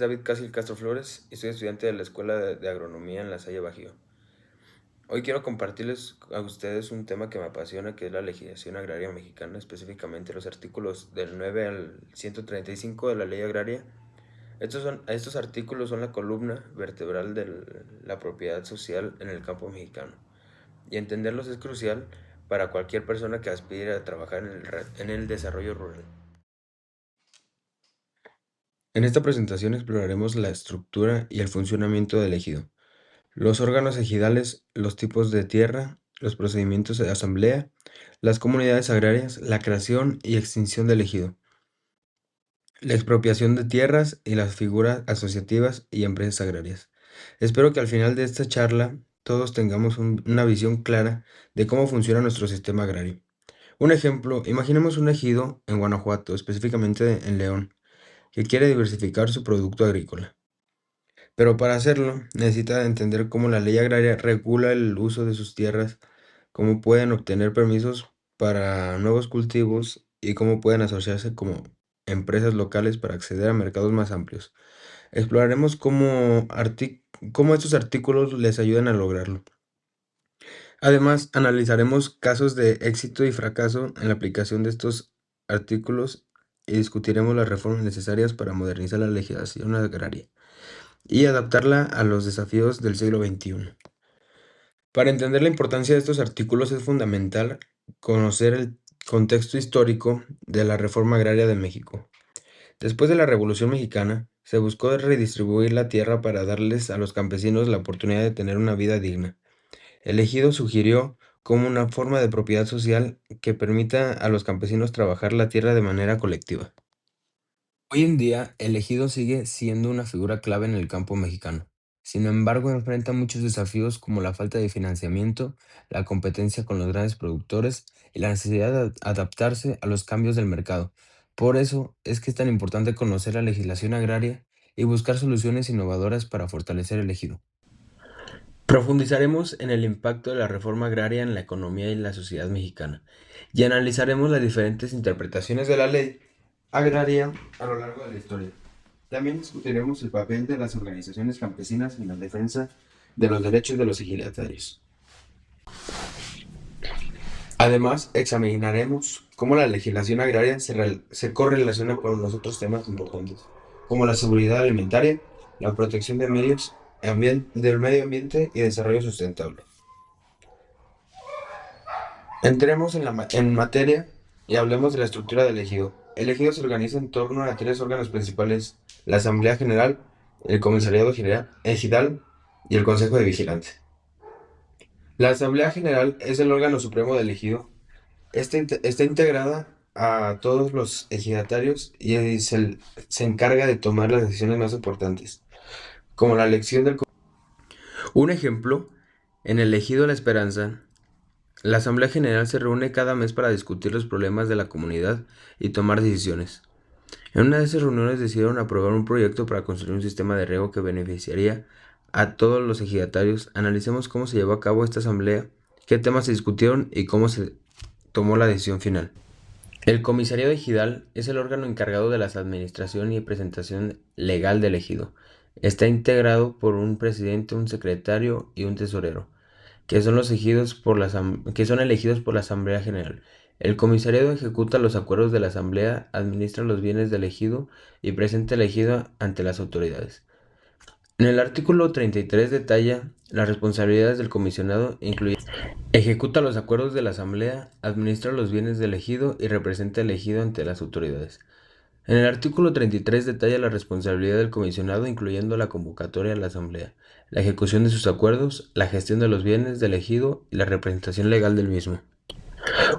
David Casil Castro Flores y soy estudiante de la Escuela de Agronomía en La Salle Bajío. Hoy quiero compartirles a ustedes un tema que me apasiona, que es la legislación agraria mexicana, específicamente los artículos del 9 al 135 de la Ley Agraria. Estos artículos son la columna vertebral de la propiedad social en el campo mexicano, y entenderlos es crucial para cualquier persona que aspire a trabajar en el desarrollo rural. En esta presentación exploraremos la estructura y el funcionamiento del ejido, los órganos ejidales, los tipos de tierra, los procedimientos de asamblea, las comunidades agrarias, la creación y extinción del ejido, la expropiación de tierras y las figuras asociativas y empresas agrarias. Espero que al final de esta charla todos tengamos una visión clara de cómo funciona nuestro sistema agrario. Un ejemplo, imaginemos un ejido en Guanajuato, específicamente en León, que quiere diversificar su producto agrícola. Pero para hacerlo, necesita entender cómo la ley agraria regula el uso de sus tierras, cómo pueden obtener permisos para nuevos cultivos y cómo pueden asociarse como empresas locales para acceder a mercados más amplios. Exploraremos cómo estos artículos les ayudan a lograrlo. Además, analizaremos casos de éxito y fracaso en la aplicación de estos artículos y discutiremos las reformas necesarias para modernizar la legislación agraria y adaptarla a los desafíos del siglo XXI. Para entender la importancia de estos artículos es fundamental conocer el contexto histórico de la reforma agraria de México. Después de la Revolución Mexicana, se buscó redistribuir la tierra para darles a los campesinos la oportunidad de tener una vida digna. El ejido sugirió como una forma de propiedad social que permita a los campesinos trabajar la tierra de manera colectiva. Hoy en día, el ejido sigue siendo una figura clave en el campo mexicano. Sin embargo, enfrenta muchos desafíos como la falta de financiamiento, la competencia con los grandes productores y la necesidad de adaptarse a los cambios del mercado. Por eso es que es tan importante conocer la legislación agraria y buscar soluciones innovadoras para fortalecer el ejido. Profundizaremos en el impacto de la reforma agraria en la economía y la sociedad mexicana, y analizaremos las diferentes interpretaciones de la ley agraria a lo largo de la historia. También discutiremos el papel de las organizaciones campesinas en la defensa de los derechos de los ejidatarios. Además, examinaremos cómo la legislación agraria se correlaciona con los otros temas importantes, como la seguridad alimentaria, la protección de del medio ambiente y desarrollo sustentable. Entremos en materia y hablemos de la estructura del ejido. El ejido se organiza en torno a tres órganos principales: la Asamblea General, el Comisariado Ejidal y el Consejo de Vigilancia. La Asamblea General es el órgano supremo del ejido. Está integrada a todos los ejidatarios y se encarga de tomar las decisiones más importantes, como la elección del... Un ejemplo, en el ejido La Esperanza, la Asamblea General se reúne cada mes para discutir los problemas de la comunidad y tomar decisiones. En una de esas reuniones decidieron aprobar un proyecto para construir un sistema de riego que beneficiaría a todos los ejidatarios. Analicemos cómo se llevó a cabo esta asamblea, qué temas se discutieron y cómo se tomó la decisión final. El comisariado ejidal es el órgano encargado de la administración y presentación legal del ejido. Está integrado por un presidente, un secretario y un tesorero, que son que son elegidos por la Asamblea General. El comisariado ejecuta los acuerdos de la Asamblea, administra los bienes del ejido y presenta el ejido ante las autoridades. En el artículo 33 detalla las responsabilidades del comisionado, incluye ejecuta los acuerdos de la Asamblea, administra los bienes del ejido y representa el ejido ante las autoridades. En el artículo 33 detalla la responsabilidad del comisionado, incluyendo la convocatoria a la Asamblea, la ejecución de sus acuerdos, la gestión de los bienes del ejido y la representación legal del mismo.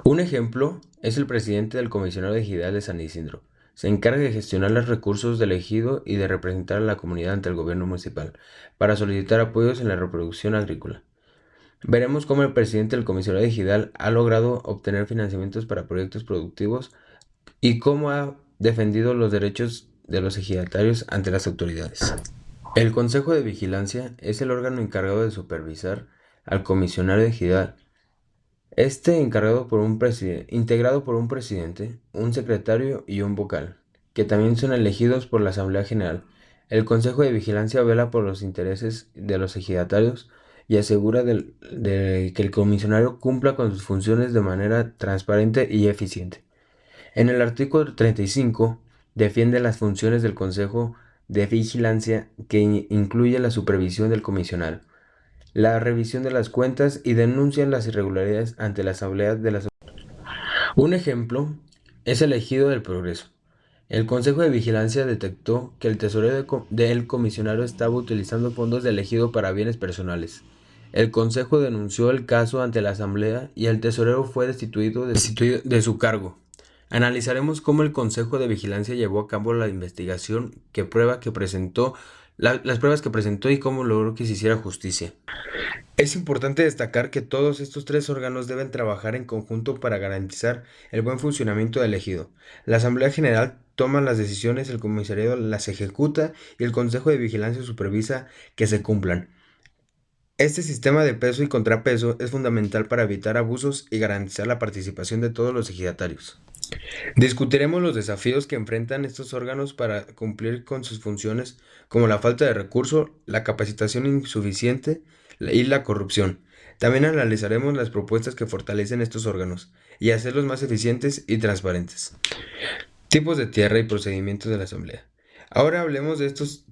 Un ejemplo es el presidente del comisionado ejidal de San Isidro. Se encarga de gestionar los recursos del ejido y de representar a la comunidad ante el gobierno municipal para solicitar apoyos en la reproducción agrícola. Veremos cómo el presidente del comisionado ejidal ha logrado obtener financiamientos para proyectos productivos y cómo ha defendido los derechos de los ejidatarios ante las autoridades. El Consejo de Vigilancia es el órgano encargado de supervisar al comisionado ejidal. Integrado por un presidente, un secretario y un vocal, que también son elegidos por la Asamblea General. El Consejo de Vigilancia vela por los intereses de los ejidatarios y asegura de que el comisionario cumpla con sus funciones de manera transparente y eficiente. En el artículo 35 defiende las funciones del Consejo de Vigilancia que incluye la supervisión del comisionado, la revisión de las cuentas y denuncia las irregularidades ante la Asamblea de la. Un ejemplo es el Ejido del Progreso. El Consejo de Vigilancia detectó que el tesorero del comisionado estaba utilizando fondos del ejido para bienes personales. El Consejo denunció el caso ante la Asamblea y el tesorero fue destituido de su cargo. Analizaremos cómo el Consejo de Vigilancia llevó a cabo la investigación, las pruebas que presentó y cómo logró que se hiciera justicia. Es importante destacar que todos estos tres órganos deben trabajar en conjunto para garantizar el buen funcionamiento del ejido. La Asamblea General toma las decisiones, el comisariado las ejecuta y el Consejo de Vigilancia supervisa que se cumplan. Este sistema de peso y contrapeso es fundamental para evitar abusos y garantizar la participación de todos los ejidatarios. Discutiremos los desafíos que enfrentan estos órganos para cumplir con sus funciones, como la falta de recursos, la capacitación insuficiente y la corrupción. También analizaremos las propuestas que fortalecen estos órganos y hacerlos más eficientes y transparentes. Tipos de tierra y procedimientos de la Asamblea. Ahora hablemos de estos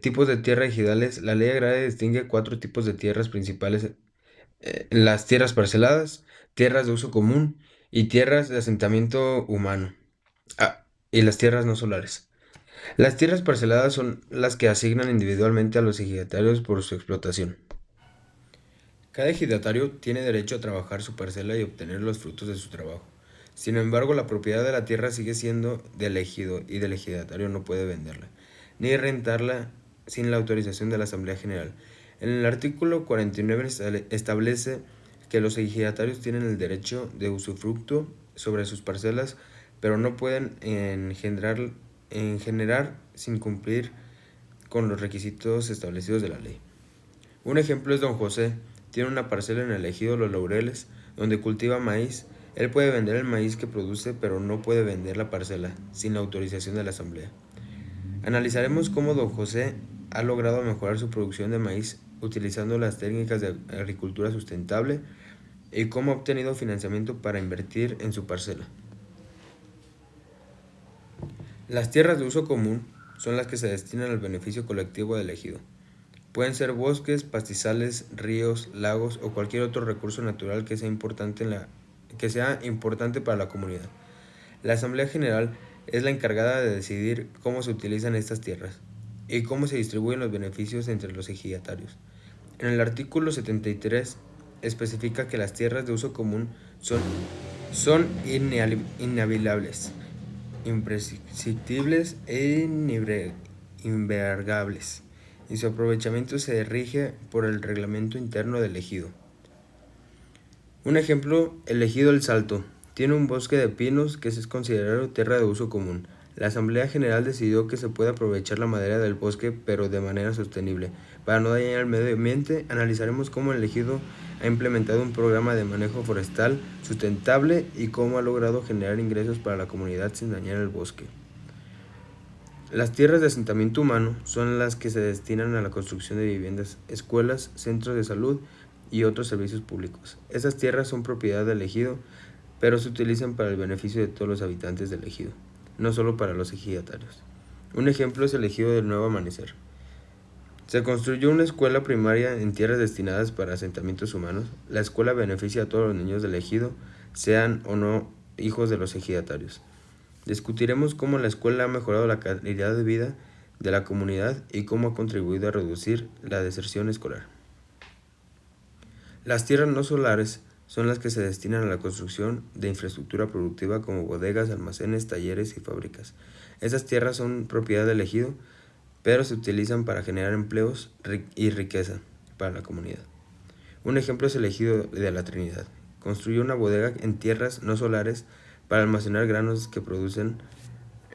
tipos de tierra ejidales. La ley agraria distingue cuatro tipos de tierras principales: las tierras parceladas, tierras de uso común y tierras de asentamiento humano. Y las tierras no solares. Las tierras parceladas son las que asignan individualmente a los ejidatarios por su explotación. Cada ejidatario tiene derecho a trabajar su parcela y obtener los frutos de su trabajo. Sin embargo, la propiedad de la tierra sigue siendo del ejido y del ejidatario no puede venderla, ni rentarla sin la autorización de la Asamblea General. En el artículo 49 establece que los ejidatarios tienen el derecho de usufructo sobre sus parcelas, pero no pueden generar sin cumplir con los requisitos establecidos de la ley. Un ejemplo es don José. Tiene una parcela en el ejido Los Laureles, donde cultiva maíz. Él puede vender el maíz que produce, pero no puede vender la parcela sin la autorización de la Asamblea. Analizaremos cómo don José ha logrado mejorar su producción de maíz utilizando las técnicas de agricultura sustentable y cómo ha obtenido financiamiento para invertir en su parcela. Las tierras de uso común son las que se destinan al beneficio colectivo del ejido. Pueden ser bosques, pastizales, ríos, lagos o cualquier otro recurso natural que sea importante para la comunidad. La Asamblea General es la encargada de decidir cómo se utilizan estas tierras y cómo se distribuyen los beneficios entre los ejidatarios. En el artículo 73 especifica que las tierras de uso común son inalienables, imprescriptibles e invergables, y su aprovechamiento se rige por el reglamento interno del ejido. Un ejemplo, el ejido El Salto tiene un bosque de pinos que es considerado tierra de uso común. La Asamblea General decidió que se puede aprovechar la madera del bosque, pero de manera sostenible. Para no dañar el medio ambiente, analizaremos cómo el ejido ha implementado un programa de manejo forestal sustentable y cómo ha logrado generar ingresos para la comunidad sin dañar el bosque. Las tierras de asentamiento humano son las que se destinan a la construcción de viviendas, escuelas, centros de salud y otros servicios públicos. Esas tierras son propiedad del ejido, pero se utilizan para el beneficio de todos los habitantes del ejido, no solo para los ejidatarios. Un ejemplo es el ejido del Nuevo Amanecer. Se construyó una escuela primaria en tierras destinadas para asentamientos humanos. La escuela beneficia a todos los niños del ejido, sean o no hijos de los ejidatarios. Discutiremos cómo la escuela ha mejorado la calidad de vida de la comunidad y cómo ha contribuido a reducir la deserción escolar. Las tierras no solares son las que se destinan a la construcción de infraestructura productiva como bodegas, almacenes, talleres y fábricas. Esas tierras son propiedad del ejido, pero se utilizan para generar empleos y riqueza para la comunidad. Un ejemplo es el ejido de la Trinidad. Construyó una bodega en tierras no solares para almacenar granos que producen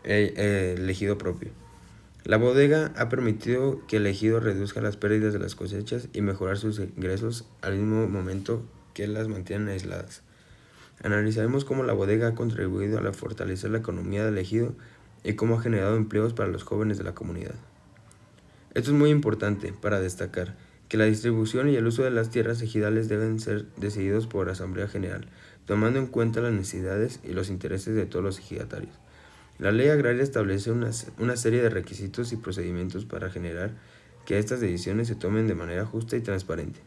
el ejido propio. La bodega ha permitido que el ejido reduzca las pérdidas de las cosechas y mejorar sus ingresos al mismo momento que las mantienen aisladas. Analizaremos cómo la bodega ha contribuido a fortalecer la economía del ejido y cómo ha generado empleos para los jóvenes de la comunidad. Esto es muy importante para destacar que la distribución y el uso de las tierras ejidales deben ser decididos por Asamblea General, tomando en cuenta las necesidades y los intereses de todos los ejidatarios. La ley agraria establece una serie de requisitos y procedimientos para generar que estas decisiones se tomen de manera justa y transparente.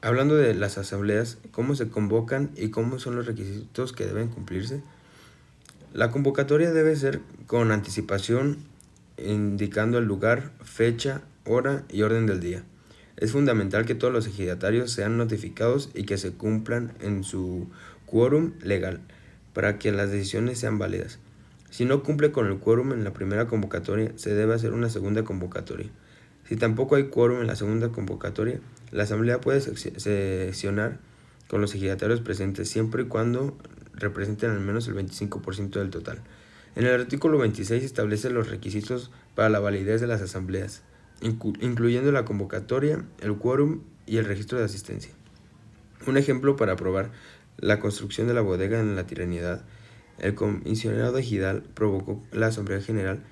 Hablando de las asambleas, cómo se convocan y cómo son los requisitos que deben cumplirse. La convocatoria debe ser con anticipación, indicando el lugar, fecha, hora y orden del día. Es fundamental que todos los ejidatarios sean notificados y que se cumplan en su quórum legal para que las decisiones sean válidas. Si no cumple con el quórum en la primera convocatoria, se debe hacer una segunda convocatoria. Si tampoco hay quórum en la segunda convocatoria, la asamblea puede sesionar con los ejidatarios presentes siempre y cuando representen al menos el 25% del total. En el artículo 26 establece los requisitos para la validez de las asambleas, incluyendo la convocatoria, el quórum y el registro de asistencia. Un ejemplo para aprobar la construcción de la bodega en la Trinidad, el comisionado ejidal provocó la Asamblea General.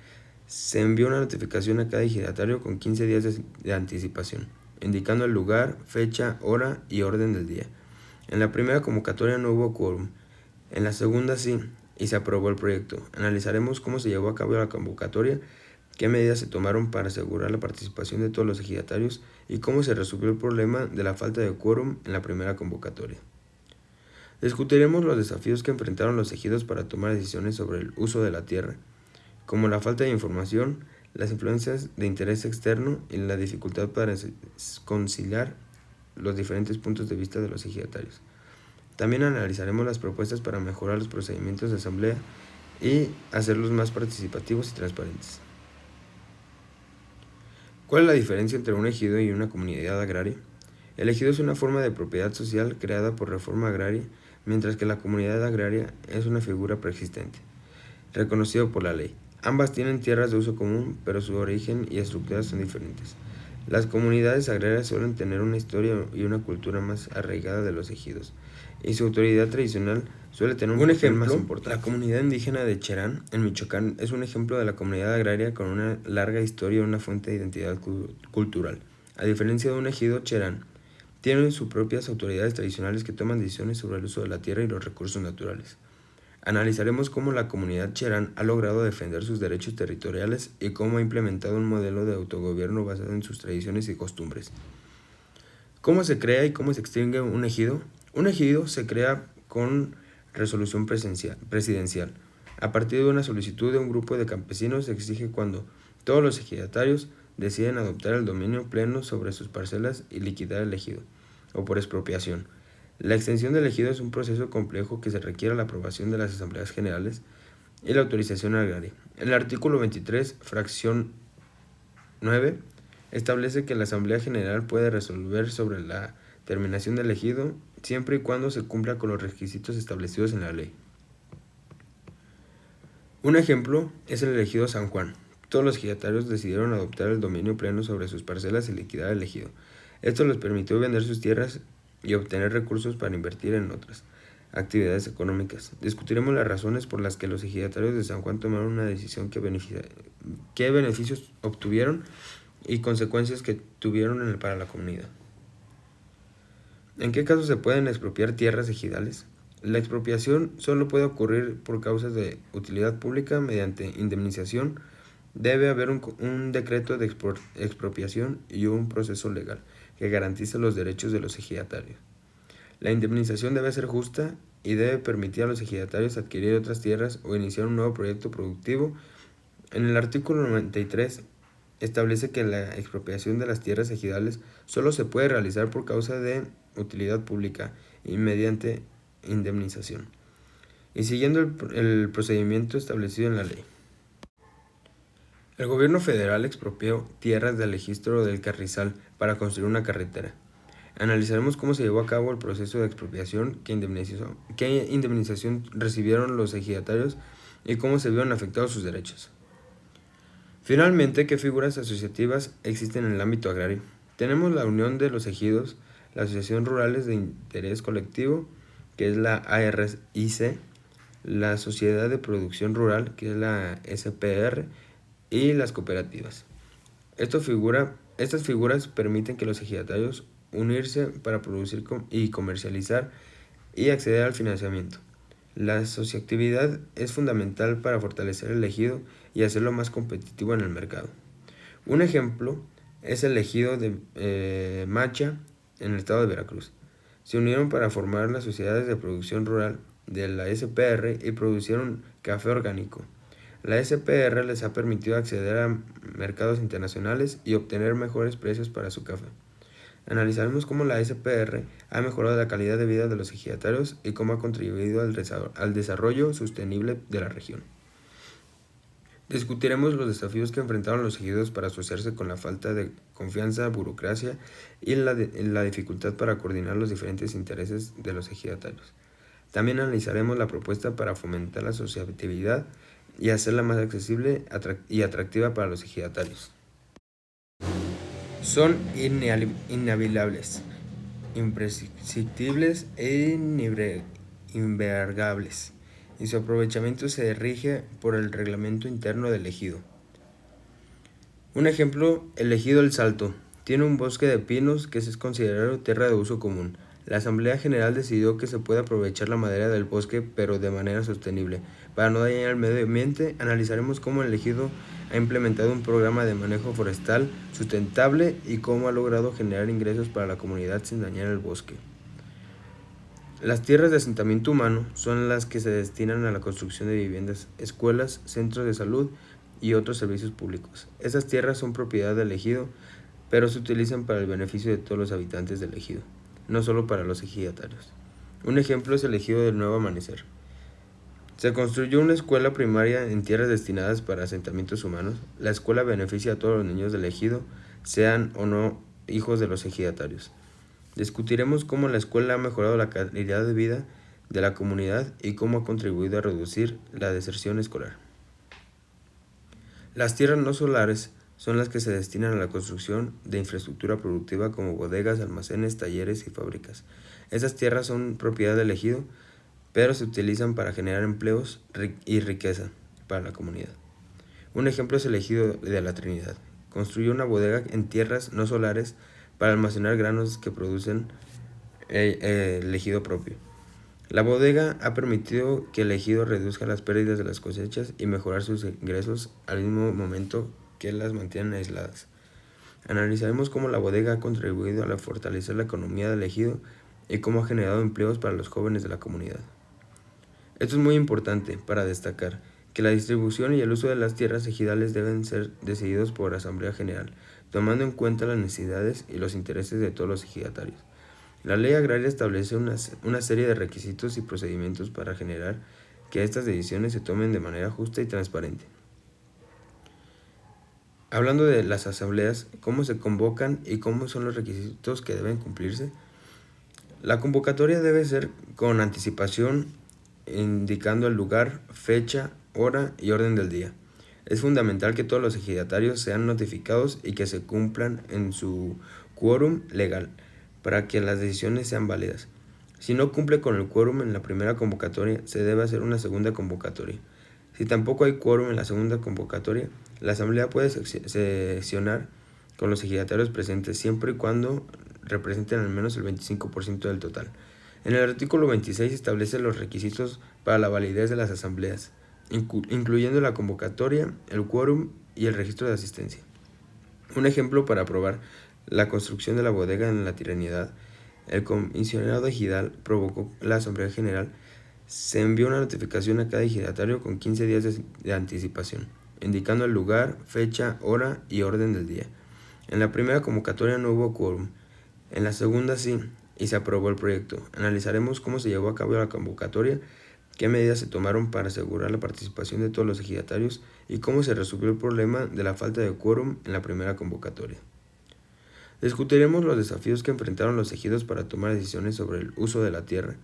Se envió una notificación a cada ejidatario con 15 días de anticipación, indicando el lugar, fecha, hora y orden del día. En la primera convocatoria no hubo quórum, en la segunda sí, y se aprobó el proyecto. Analizaremos cómo se llevó a cabo la convocatoria, qué medidas se tomaron para asegurar la participación de todos los ejidatarios y cómo se resolvió el problema de la falta de quórum en la primera convocatoria. Discutiremos los desafíos que enfrentaron los ejidos para tomar decisiones sobre el uso de la tierra, como la falta de información, las influencias de interés externo y la dificultad para conciliar los diferentes puntos de vista de los ejidatarios. También analizaremos las propuestas para mejorar los procedimientos de asamblea y hacerlos más participativos y transparentes. ¿Cuál es la diferencia entre un ejido y una comunidad agraria? El ejido es una forma de propiedad social creada por reforma agraria, mientras que la comunidad agraria es una figura preexistente, reconocido por la ley. Ambas tienen tierras de uso común, pero su origen y estructuras son diferentes. Las comunidades agrarias suelen tener una historia y una cultura más arraigada de los ejidos, y su autoridad tradicional suele tener un papel más importante. La comunidad indígena de Cherán, en Michoacán, es un ejemplo de la comunidad agraria con una larga historia y una fuente de identidad cultural. A diferencia de un ejido, Cherán tiene sus propias autoridades tradicionales que toman decisiones sobre el uso de la tierra y los recursos naturales. Analizaremos cómo la comunidad Cherán ha logrado defender sus derechos territoriales y cómo ha implementado un modelo de autogobierno basado en sus tradiciones y costumbres. ¿Cómo se crea y cómo se extingue un ejido? Un ejido se crea con resolución presidencial. A partir de una solicitud de un grupo de campesinos se exige cuando todos los ejidatarios deciden adoptar el dominio pleno sobre sus parcelas y liquidar el ejido, o por expropiación. La extensión del ejido es un proceso complejo que se requiere la aprobación de las asambleas generales y la autorización agraria. El artículo 23, fracción 9, establece que la Asamblea General puede resolver sobre la terminación del ejido siempre y cuando se cumpla con los requisitos establecidos en la ley. Un ejemplo es el ejido San Juan. Todos los ejidatarios decidieron adoptar el dominio pleno sobre sus parcelas y liquidar el ejido. Esto les permitió vender sus tierras y obtener recursos para invertir en otras actividades económicas. Discutiremos las razones por las que los ejidatarios de San Juan tomaron una decisión, qué beneficios obtuvieron y consecuencias que tuvieron para la comunidad. ¿En qué casos se pueden expropiar tierras ejidales? La expropiación solo puede ocurrir por causas de utilidad pública mediante indemnización. Debe haber un decreto de expropiación y un proceso legal que garantice los derechos de los ejidatarios. La indemnización debe ser justa y debe permitir a los ejidatarios adquirir otras tierras o iniciar un nuevo proyecto productivo. En el artículo 93 establece que la expropiación de las tierras ejidales solo se puede realizar por causa de utilidad pública y mediante indemnización, y siguiendo el procedimiento establecido en la ley. El gobierno federal expropió tierras del registro del Carrizal para construir una carretera. Analizaremos cómo se llevó a cabo el proceso de expropiación, qué indemnización recibieron los ejidatarios y cómo se vieron afectados sus derechos. Finalmente, ¿qué figuras asociativas existen en el ámbito agrario? Tenemos la Unión de los Ejidos, la Asociación Rurales de Interés Colectivo, que es la ARIC, la Sociedad de Producción Rural, que es la SPR, y las cooperativas. Estas figuras permiten que los ejidatarios unirse para producir y comercializar y acceder al financiamiento. La asociatividad es fundamental para fortalecer el ejido y hacerlo más competitivo en el mercado. Un ejemplo es el ejido de Macha en el estado de Veracruz. Se unieron para formar las sociedades de producción rural de la SPR y producieron café orgánico. La SPR les ha permitido acceder a mercados internacionales y obtener mejores precios para su café. Analizaremos cómo la SPR ha mejorado la calidad de vida de los ejidatarios y cómo ha contribuido al desarrollo sostenible de la región. Discutiremos los desafíos que enfrentaron los ejidos para asociarse con la falta de confianza, burocracia y la dificultad para coordinar los diferentes intereses de los ejidatarios. También analizaremos la propuesta para fomentar la asociatividad y hacerla más accesible y atractiva para los ejidatarios. Son inalienables, imprescindibles e invergables, y su aprovechamiento se rige por el reglamento interno del ejido. Un ejemplo, el ejido El Salto tiene un bosque de pinos que es considerado tierra de uso común. La Asamblea General decidió que se puede aprovechar la madera del bosque, pero de manera sostenible. Para no dañar el medio ambiente, analizaremos cómo el ejido ha implementado un programa de manejo forestal sustentable y cómo ha logrado generar ingresos para la comunidad sin dañar el bosque. Las tierras de asentamiento humano son las que se destinan a la construcción de viviendas, escuelas, centros de salud y otros servicios públicos. Esas tierras son propiedad del ejido, pero se utilizan para el beneficio de todos los habitantes del ejido, no solo para los ejidatarios. Un ejemplo es el ejido del Nuevo Amanecer. Se construyó una escuela primaria en tierras destinadas para asentamientos humanos. La escuela beneficia a todos los niños del ejido, sean o no hijos de los ejidatarios. Discutiremos cómo la escuela ha mejorado la calidad de vida de la comunidad y cómo ha contribuido a reducir la deserción escolar. Las tierras no solares son las que se destinan a la construcción de infraestructura productiva como bodegas, almacenes, talleres y fábricas. Esas tierras son propiedad del ejido, pero se utilizan para generar empleos y riqueza para la comunidad. Un ejemplo es el ejido de la Trinidad. Construyó una bodega en tierras no solares para almacenar granos que producen el ejido propio. La bodega ha permitido que el ejido reduzca las pérdidas de las cosechas y mejorar sus ingresos al mismo momento que las mantienen aisladas. Analizaremos cómo la bodega ha contribuido a fortalecer la economía del ejido y cómo ha generado empleos para los jóvenes de la comunidad. Esto es muy importante para destacar que la distribución y el uso de las tierras ejidales deben ser decididos por Asamblea General, tomando en cuenta las necesidades y los intereses de todos los ejidatarios. La ley agraria establece una serie de requisitos y procedimientos para generar que estas decisiones se tomen de manera justa y transparente. Hablando de las asambleas, cómo se convocan y cómo son los requisitos que deben cumplirse. La convocatoria debe ser con anticipación, indicando el lugar, fecha, hora y orden del día. Es fundamental que todos los ejidatarios sean notificados y que se cumplan en su quórum legal para que las decisiones sean válidas. Si no cumple con el quórum en la primera convocatoria, se debe hacer una segunda convocatoria. Si tampoco hay quórum en la segunda convocatoria, la asamblea puede sesionar con los ejidatarios presentes siempre y cuando representen al menos el 25% del total. En el artículo 26 establece los requisitos para la validez de las asambleas, incluyendo la convocatoria, el quórum y el registro de asistencia. Un ejemplo para aprobar la construcción de la bodega en la Trinidad, el comisionado ejidal provocó la Asamblea General. Se envió una notificación a cada ejidatario con 15 días de anticipación, indicando el lugar, fecha, hora y orden del día. En la primera convocatoria no hubo quórum, en la segunda sí, y se aprobó el proyecto. Analizaremos cómo se llevó a cabo la convocatoria, qué medidas se tomaron para asegurar la participación de todos los ejidatarios y cómo se resolvió el problema de la falta de quórum en la primera convocatoria. Discutiremos los desafíos que enfrentaron los ejidos para tomar decisiones sobre el uso de la tierra,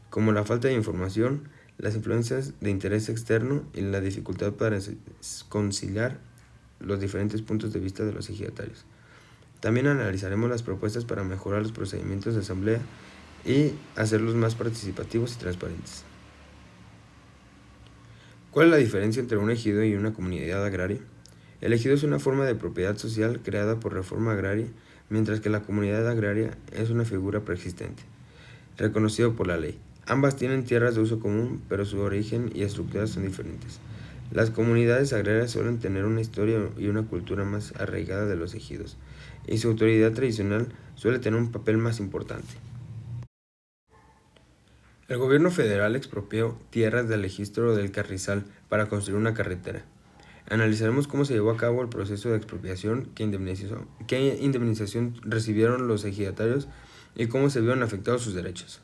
como la falta de información, las influencias de interés externo y la dificultad para conciliar los diferentes puntos de vista de los ejidatarios. También analizaremos las propuestas para mejorar los procedimientos de asamblea y hacerlos más participativos y transparentes. ¿Cuál es la diferencia entre un ejido y una comunidad agraria? El ejido es una forma de propiedad social creada por reforma agraria, mientras que la comunidad agraria es una figura preexistente, reconocido por la ley. Ambas tienen tierras de uso común, pero su origen y estructuras son diferentes. Las comunidades agrarias suelen tener una historia y una cultura más arraigada de los ejidos, y su autoridad tradicional suele tener un papel más importante. El gobierno federal expropió tierras del registro del Carrizal para construir una carretera. Analizaremos cómo se llevó a cabo el proceso de expropiación, qué indemnización recibieron los ejidatarios y cómo se vieron afectados sus derechos.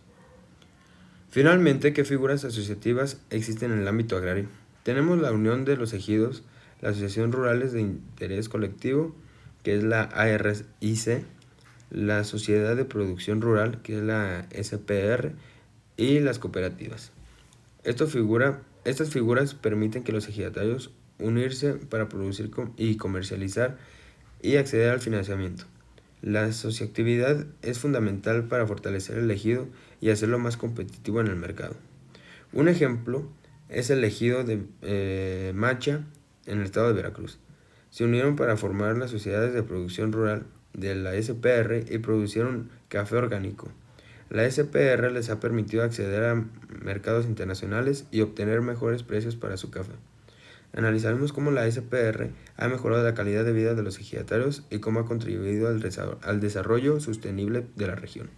Finalmente, ¿qué figuras asociativas existen en el ámbito agrario? Tenemos la Unión de los Ejidos, la Asociación Rurales de Interés Colectivo, que es la ARIC, la Sociedad de Producción Rural, que es la SPR, y las cooperativas. Estas figuras permiten que los ejidatarios unirse para producir y comercializar y acceder al financiamiento. La asociatividad es fundamental para fortalecer el ejido y hacerlo más competitivo en el mercado. Un ejemplo es el ejido de Macha en el estado de Veracruz. Se unieron para formar las sociedades de producción rural de la SPR y producieron café orgánico. La SPR les ha permitido acceder a mercados internacionales y obtener mejores precios para su café. Analizaremos cómo la SPR ha mejorado la calidad de vida de los ejidatarios y cómo ha contribuido al desarrollo sostenible de la región.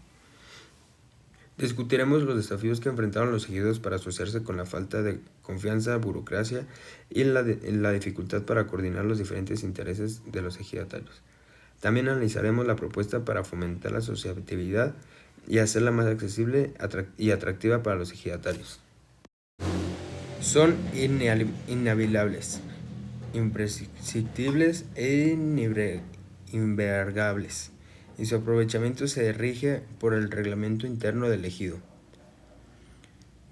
Discutiremos los desafíos que enfrentaron los ejidos para asociarse con la falta de confianza, burocracia y la dificultad para coordinar los diferentes intereses de los ejidatarios. También analizaremos la propuesta para fomentar la asociatividad y hacerla más accesible y atractiva para los ejidatarios. Son inalienables, imprescindibles e invergables, y su aprovechamiento se rige por el reglamento interno del ejido.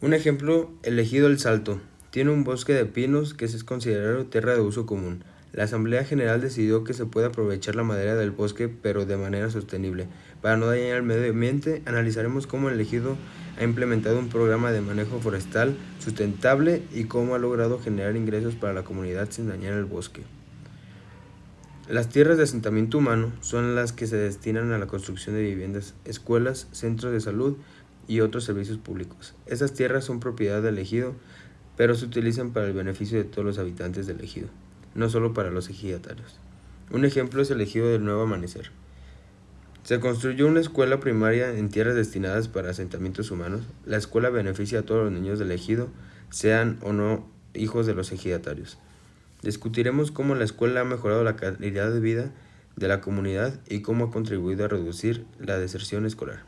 Un ejemplo, el ejido El Salto. Tiene un bosque de pinos que es considerado tierra de uso común. La Asamblea General decidió que se puede aprovechar la madera del bosque, pero de manera sostenible. Para no dañar el medio ambiente, analizaremos cómo el ejido ha implementado un programa de manejo forestal sustentable y cómo ha logrado generar ingresos para la comunidad sin dañar el bosque. Las tierras de asentamiento humano son las que se destinan a la construcción de viviendas, escuelas, centros de salud y otros servicios públicos. Esas tierras son propiedad del ejido, pero se utilizan para el beneficio de todos los habitantes del ejido, no solo para los ejidatarios. Un ejemplo es el ejido del Nuevo Amanecer. Se construyó una escuela primaria en tierras destinadas para asentamientos humanos. La escuela beneficia a todos los niños del ejido, sean o no hijos de los ejidatarios. Discutiremos cómo la escuela ha mejorado la calidad de vida de la comunidad y cómo ha contribuido a reducir la deserción escolar.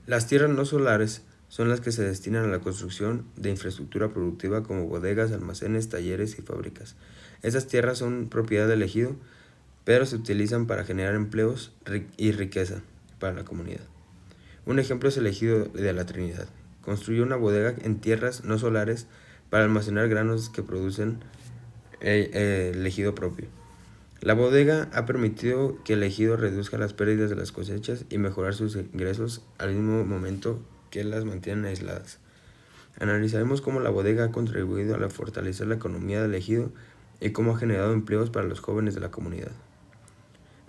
Las tierras no solares son las que se destinan a la construcción de infraestructura productiva como bodegas, almacenes, talleres y fábricas. Esas tierras son propiedad del ejido, pero se utilizan para generar empleos y riqueza para la comunidad. Un ejemplo es el ejido de la Trinidad. Construyó una bodega en tierras no solares para almacenar granos que producen el ejido propio. La bodega ha permitido que el ejido reduzca las pérdidas de las cosechas y mejorar sus ingresos al mismo momento que las mantienen aisladas. Analizaremos cómo la bodega ha contribuido a fortalecer la economía del ejido y cómo ha generado empleos para los jóvenes de la comunidad.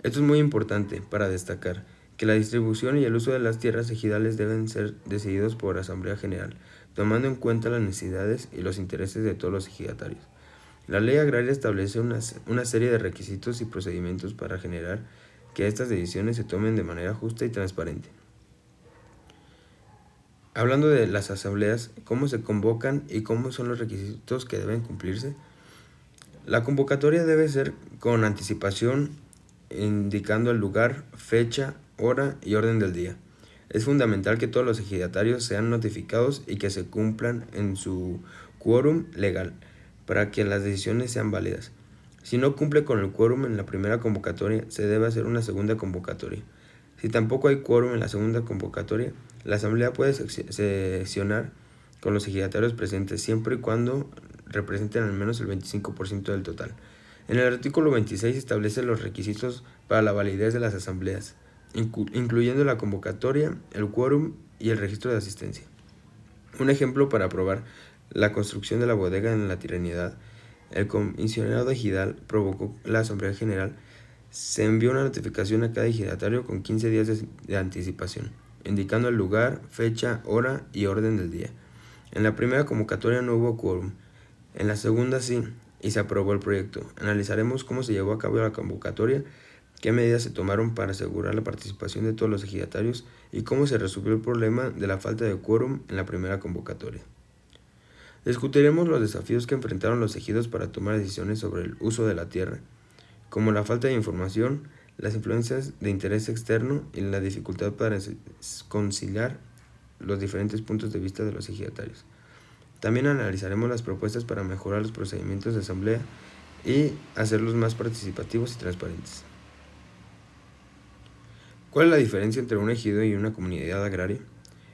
Esto es muy importante para destacar que la distribución y el uso de las tierras ejidales deben ser decididos por Asamblea General, tomando en cuenta las necesidades y los intereses de todos los ejidatarios. La ley agraria establece una serie de requisitos y procedimientos para generar que estas decisiones se tomen de manera justa y transparente. Hablando de las asambleas, cómo se convocan y cómo son los requisitos que deben cumplirse. La convocatoria debe ser con anticipación, indicando el lugar, fecha, hora y orden del día. Es fundamental que todos los ejidatarios sean notificados y que se cumplan en su quórum legal para que las decisiones sean válidas. Si no cumple con el quórum en la primera convocatoria, se debe hacer una segunda convocatoria. Si tampoco hay quórum en la segunda convocatoria, la asamblea puede sesionar con los ejidatarios presentes siempre y cuando representen al menos el 25% del total. En el artículo 26 establece los requisitos para la validez de las asambleas, incluyendo la convocatoria, el quórum y el registro de asistencia. Un ejemplo para aprobar la construcción de la bodega en la Trinidad El comisionado ejidal provocó la Asamblea General. Se envió una notificación a cada ejidatario con 15 días de anticipación, indicando el lugar, fecha, hora y orden del día. En la primera convocatoria no hubo quórum, en la segunda sí, y se aprobó el proyecto. Analizaremos cómo se llevó a cabo la convocatoria, qué medidas se tomaron para asegurar la participación de todos los ejidatarios y cómo se resolvió el problema de la falta de quórum en la primera convocatoria. Discutiremos los desafíos que enfrentaron los ejidos para tomar decisiones sobre el uso de la tierra, como la falta de información, las influencias de interés externo y la dificultad para conciliar los diferentes puntos de vista de los ejidatarios. También analizaremos las propuestas para mejorar los procedimientos de asamblea y hacerlos más participativos y transparentes. ¿Cuál es la diferencia entre un ejido y una comunidad agraria?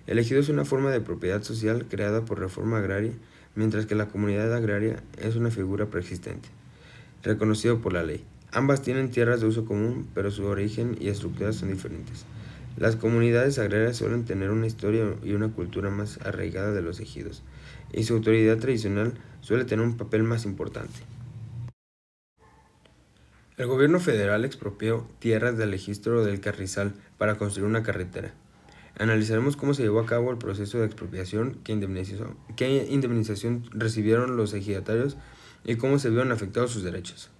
El ejido es una forma de propiedad social creada por reforma agraria, mientras que la comunidad agraria es una figura preexistente, reconocido por la ley. Ambas tienen tierras de uso común, pero su origen y estructuras son diferentes. Las comunidades agrarias suelen tener una historia y una cultura más arraigada de los ejidos, y su autoridad tradicional suele tener un papel más importante. El gobierno federal expropió tierras del registro del Carrizal para construir una carretera. Analizaremos cómo se llevó a cabo el proceso de expropiación, qué indemnización recibieron los ejidatarios y cómo se vieron afectados sus derechos.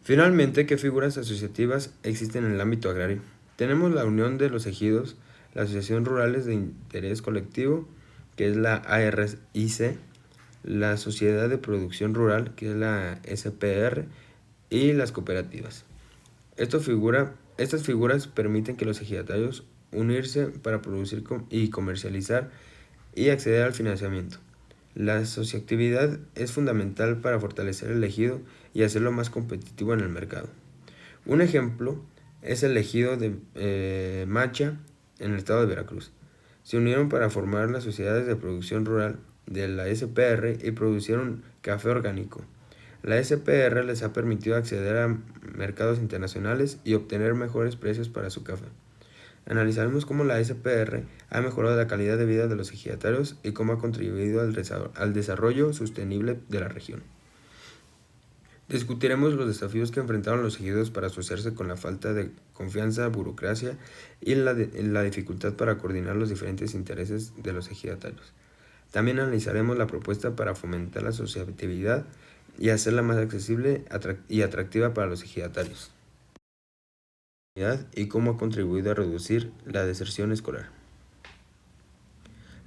Finalmente, ¿qué figuras asociativas existen en el ámbito agrario? Tenemos la Unión de los Ejidos, la Asociación Rurales de Interés Colectivo, que es la ARIC, la Sociedad de Producción Rural, que es la SPR, y las cooperativas. Estas figuras permiten que los ejidatarios unirse para producir y comercializar y acceder al financiamiento. La asociatividad es fundamental para fortalecer el ejido y hacerlo más competitivo en el mercado. Un ejemplo es el ejido de Macha en el estado de Veracruz. Se unieron para formar las sociedades de producción rural de la SPR y producieron café orgánico. La SPR les ha permitido acceder a mercados internacionales y obtener mejores precios para su café. Analizaremos cómo la SPR ha mejorado la calidad de vida de los ejidatarios y cómo ha contribuido al desarrollo sostenible de la región. Discutiremos los desafíos que enfrentaron los ejidos para asociarse con la falta de confianza, burocracia y la dificultad para coordinar los diferentes intereses de los ejidatarios. También analizaremos la propuesta para fomentar la asociatividad y hacerla más accesible y atractiva para los ejidatarios, y cómo ha contribuido a reducir la deserción escolar.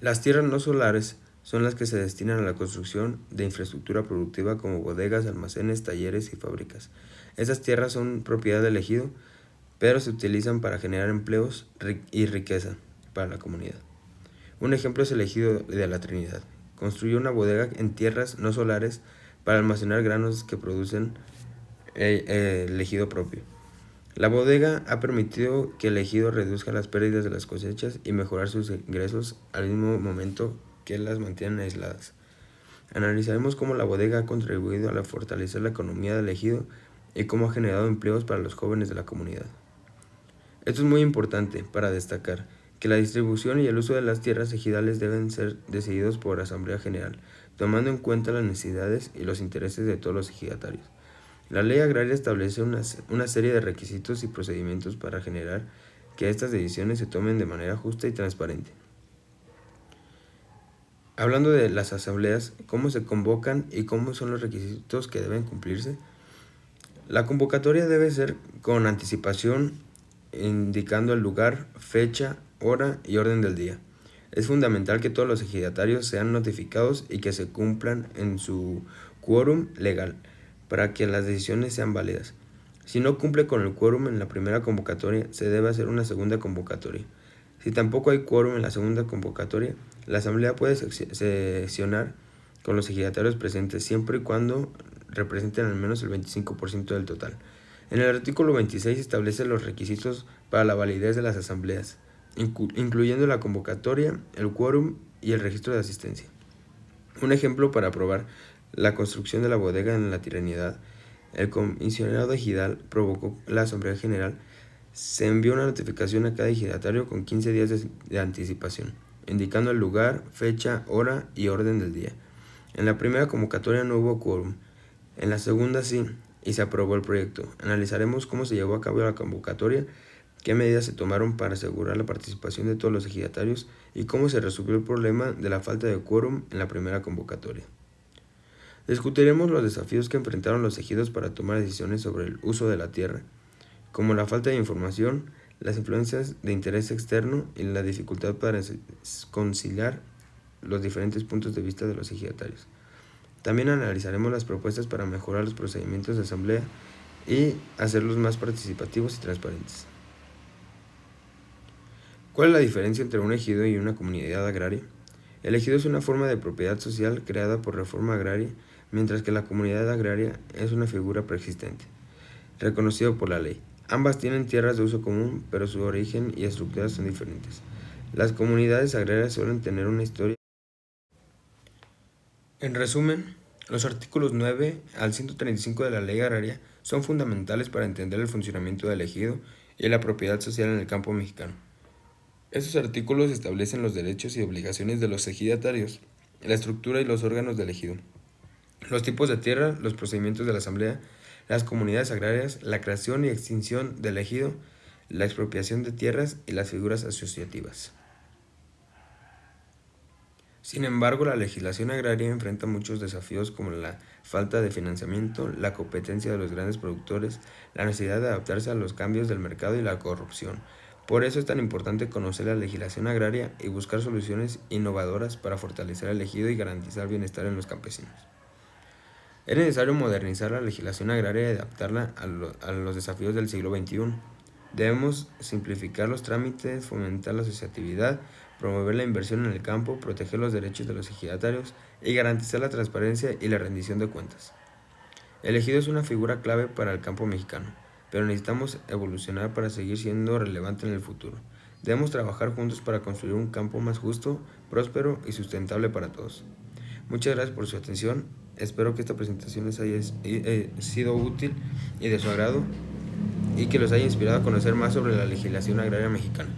Las tierras no solares son las que se destinan a la construcción de infraestructura productiva como bodegas, almacenes, talleres y fábricas. Estas tierras son propiedad del ejido, pero se utilizan para generar empleos y riqueza para la comunidad. Un ejemplo es el ejido de la Trinidad. Construyó una bodega en tierras no solares para almacenar granos que producen el ejido propio. La bodega ha permitido que el ejido reduzca las pérdidas de las cosechas y mejorar sus ingresos al mismo momento que las mantienen aisladas. Analizaremos cómo la bodega ha contribuido a fortalecer la economía del ejido y cómo ha generado empleos para los jóvenes de la comunidad. Esto es muy importante para destacar que la distribución y el uso de las tierras ejidales deben ser decididos por Asamblea General, tomando en cuenta las necesidades y los intereses de todos los ejidatarios. La ley agraria establece una serie de requisitos y procedimientos para generar que estas decisiones se tomen de manera justa y transparente. Hablando de las asambleas, cómo se convocan y cómo son los requisitos que deben cumplirse. La convocatoria debe ser con anticipación, indicando el lugar, fecha, hora y orden del día. Es fundamental que todos los ejidatarios sean notificados y que se cumplan en su quórum legal para que las decisiones sean válidas. Si no cumple con el quórum en la primera convocatoria, se debe hacer una segunda convocatoria. Si tampoco hay quórum en la segunda convocatoria, la asamblea puede sesionar con los ejidatarios presentes siempre y cuando representen al menos el 25% del total. En el artículo 26 establece los requisitos para la validez de las asambleas, incluyendo la convocatoria, el quórum y el registro de asistencia. Un ejemplo para aprobar la construcción de la bodega en la Trinidad, el comisionado ejidal provocó la Asamblea General. Se envió una notificación a cada ejidatario con 15 días de anticipación, indicando el lugar, fecha, hora y orden del día. En la primera convocatoria no hubo quórum, en la segunda sí, y se aprobó el proyecto. Analizaremos cómo se llevó a cabo la convocatoria, qué medidas se tomaron para asegurar la participación de todos los ejidatarios y cómo se resolvió el problema de la falta de quórum en la primera convocatoria. Discutiremos los desafíos que enfrentaron los ejidos para tomar decisiones sobre el uso de la tierra, como la falta de información, las influencias de interés externo y la dificultad para conciliar los diferentes puntos de vista de los ejidatarios. También analizaremos las propuestas para mejorar los procedimientos de asamblea y hacerlos más participativos y transparentes. ¿Cuál es la diferencia entre un ejido y una comunidad agraria? El ejido es una forma de propiedad social creada por reforma agraria, mientras que la comunidad agraria es una figura preexistente, reconocido por la ley. Ambas tienen tierras de uso común, pero su origen y estructuras son diferentes. Las comunidades agrarias suelen tener una historia. En resumen, los artículos 9 al 135 de la Ley Agraria son fundamentales para entender el funcionamiento del ejido y la propiedad social en el campo mexicano. Estos artículos establecen los derechos y obligaciones de los ejidatarios, la estructura y los órganos del ejido, los tipos de tierra, los procedimientos de la asamblea, las comunidades agrarias, la creación y extinción del ejido, la expropiación de tierras y las figuras asociativas. Sin embargo, la legislación agraria enfrenta muchos desafíos como la falta de financiamiento, la competencia de los grandes productores, la necesidad de adaptarse a los cambios del mercado y la corrupción. Por eso es tan importante conocer la legislación agraria y buscar soluciones innovadoras para fortalecer el ejido y garantizar bienestar en los campesinos. Es necesario modernizar la legislación agraria y adaptarla a los desafíos del siglo XXI. Debemos simplificar los trámites, fomentar la asociatividad, promover la inversión en el campo, proteger los derechos de los ejidatarios y garantizar la transparencia y la rendición de cuentas. El ejido es una figura clave para el campo mexicano, pero necesitamos evolucionar para seguir siendo relevante en el futuro. Debemos trabajar juntos para construir un campo más justo, próspero y sustentable para todos. Muchas gracias por su atención. Espero que esta presentación les haya sido útil y de su agrado y que los haya inspirado a conocer más sobre la legislación agraria mexicana.